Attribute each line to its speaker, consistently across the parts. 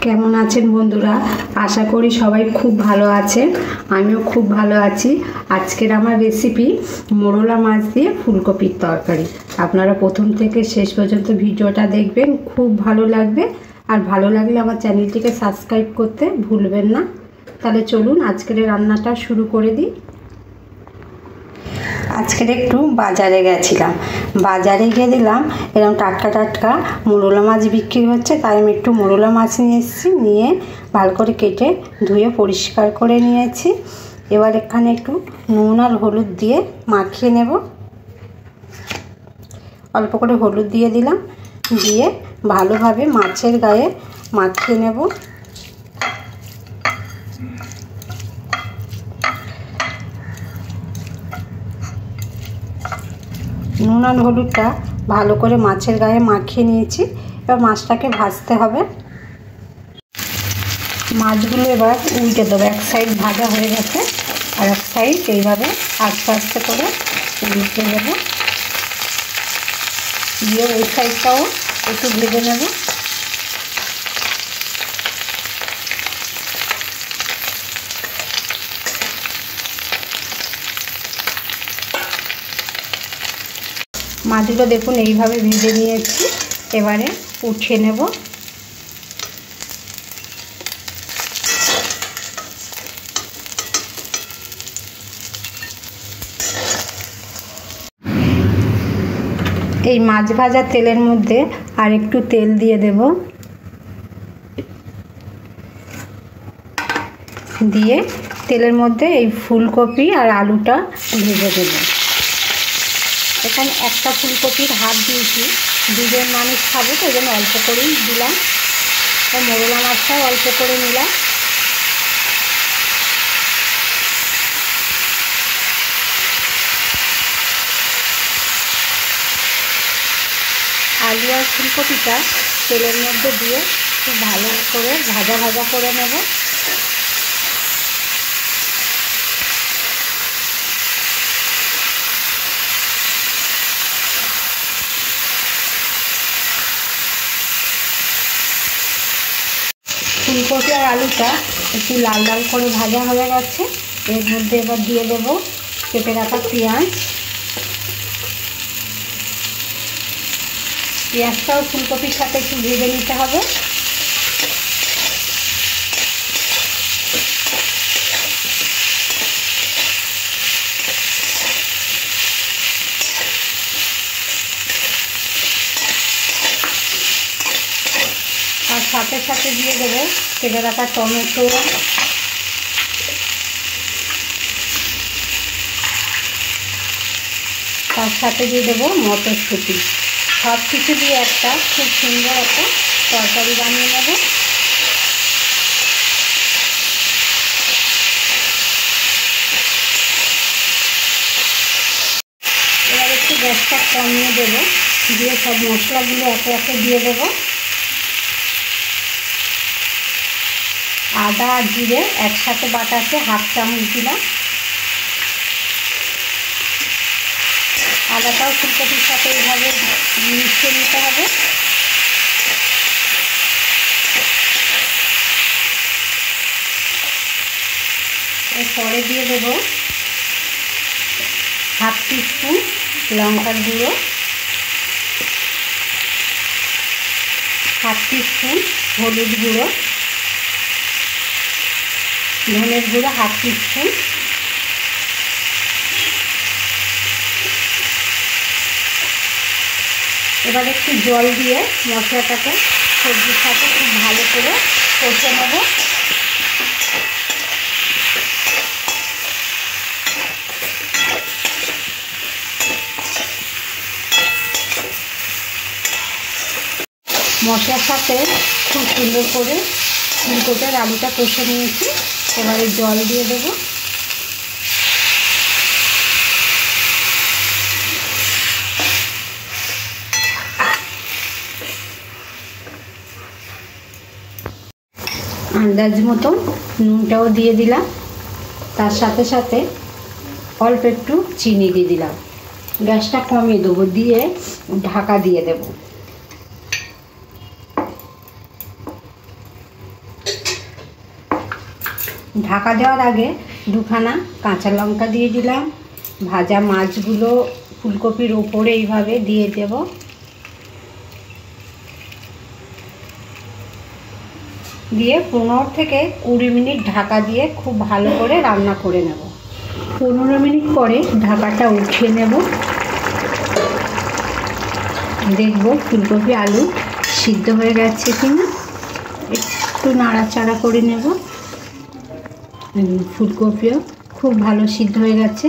Speaker 1: কেমন আছেন বন্ধুরা? আশা করি সবাই খুব ভালো আছেন। আমিও খুব ভালো আছি। আজকের আমার রেসিপি মোরলা মাছ দিয়ে ফুলকপির তরকারি। আপনারা প্রথম থেকে শেষ পর্যন্ত ভিডিওটা দেখবেন, খুব ভালো লাগবে। আর ভালো লাগলে আমার চ্যানেলটিকে সাবস্ক্রাইব করতে ভুলবেন না। তাহলে চলুন আজকের রান্নাটা শুরু করে দিই। আজকের একটু বাজারে গেছিলাম, বাজারে গিয়ে দিলাম এরকম টাটকা টাটকা মোরলা মাছ বিক্রি হচ্ছে, তাই আমি একটু মোরলা মাছ নিয়ে এসেছি। নিয়ে ভালো করে কেটে ধুয়ে পরিষ্কার করে নিয়েছি। এবার এখানে একটু নুন আর হলুদ দিয়ে মাখিয়ে নেব। অল্প করে হলুদ দিয়ে দিলাম, দিয়ে ভালোভাবে মাছের গায়ে মাখিয়ে নেব। নুন আর হলুদটা ভালো করে মাছের গায়ে মাখিয়ে নিয়েছি। এবার মাছটাকে ভাজতে হবে। মাছগুলো এবার উল্টে দেবো। এক সাইড ভাজা হয়ে গেছে, আর এক সাইড এইভাবে আস্তে আস্তে করে উল্টে দেবো। দিয়ে ওই সাইডটাও একটু ভেজে নেব। মাছগুলো দেখুন এইভাবে ভেজে নিয়েছি। এবারে উঠিয়ে নেব। এই মাছ ভাজা তেলের মধ্যে আর একটু তেল দিয়ে দেব। দিয়ে তেলের মধ্যে এই ফুলকপি আর আলুটা ভেজে দেব। এখানে একটা ফুলকপির হাফ দিয়েছি, দুজন মানুষ খাবো তো, এই জন্য অল্প করেই দিলাম। মোরলা মাছটাও অল্প করে নিলাম। আলু আর ফুলকপিটা তেলের মধ্যে দিয়ে খুব ভালো করে ভাজা ভাজা করে নেব। ফুলকপি আর আলুটা একটু লাল লাল করে ভাজা হয়ে গেছে। এর মধ্যে এবার দিয়ে দেব কেটে রাখা পেঁয়াজ। পেঁয়াজটাও ফুলকপির সাথে একটু ভেজে নিতে হবে। আর সাথে সাথে দিয়ে দেবো কেটে রাখা টমেটো, তার সাথে দিয়ে দেবো মটরশুঁটি। সব কিছু দিয়ে একটা খুব সুন্দর একটা তরকারি বানিয়ে নেব। এবার একটু গ্যাসটা কমিয়ে দেবো, দিয়ে সব মশলাগুলো একে একে দিয়ে দেবো। আদা আর জিরে একসাথে বাটা আছে, হাফ চামচ দিলাম। আদাটাও ফুলকপির সাথে এইভাবে মিশিয়ে নিতে হবে। এরপরে দিয়ে দেব হাফ টিস্পুন লঙ্কার গুঁড়ো, হাফ টিস্পুন হলুদ গুঁড়ো, ধনের গুঁড়ো হাফ টিস্পুন, এবার একটু জল দিয়ে মশলাটাকে সবজির সাথে খুব ভালো করে কষে নেব। মশলার সাথে খুব সুন্দর করে ফুলকপি আর আলুটা কষে নিয়েছি। এবারে জল দিয়ে দেব। আন্দাজ মতো নুনটাও দিয়ে দিলাম। তার সাথে সাথে অল্প একটু চিনি দিয়ে দিলাম। গ্যাসটা কমিয়ে দেবো, দিয়ে ঢাকা দিয়ে দেব। ঢাকা দেওয়ার আগে দুখানা কাঁচা লঙ্কা দিয়ে দিলাম। ভাজা মাছগুলো ফুলকপির ওপরে এইভাবে দিয়ে দেব। দিয়ে 15 থেকে 20 মিনিট ঢাকা দিয়ে খুব ভালো করে রান্না করে নেব। 15 মিনিট পরে ঢাকাটা উঠিয়ে নেব। দেখব ফুলকপি আলু সিদ্ধ হয়ে গেছে কিনা, একটু নাড়াচাড়া করে নেব। ফুলকপিও খুব ভালো সিদ্ধ হয়ে গেছে,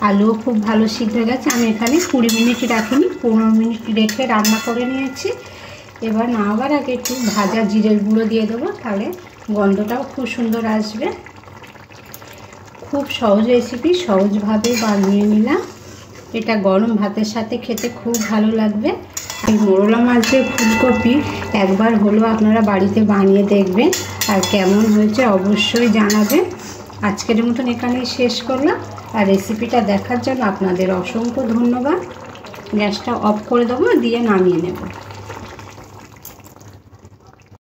Speaker 1: আলুও খুব ভালো সিদ্ধ হয়ে গেছে। আমি এখানে 20 মিনিট রাখিনি, 15 মিনিট রেখে রান্না করে নিয়েছি। এবার নামাবার আগে একটু ভাজা জিরের গুঁড়ো দিয়ে দেবো, তাহলে গন্ধটাও খুব সুন্দর আসবে। খুব সহজ রেসিপি, সহজভাবে বানিয়ে নিলাম। এটা গরম ভাতের সাথে খেতে খুব ভালো লাগবে। এই মোরলা মাছের ফুলকপি একবার হলেও আপনারা বাড়িতে বানিয়ে দেখবেন, আর কেমন হয়েছে অবশ্যই জানাবেন। আজকের মতন এখানেই শেষ করলাম। আর রেসিপিটা দেখার জন্য আপনাদের অসংখ্য ধন্যবাদ। গ্যাসটা অফ করে দেবো, দিয়ে নামিয়ে নেব।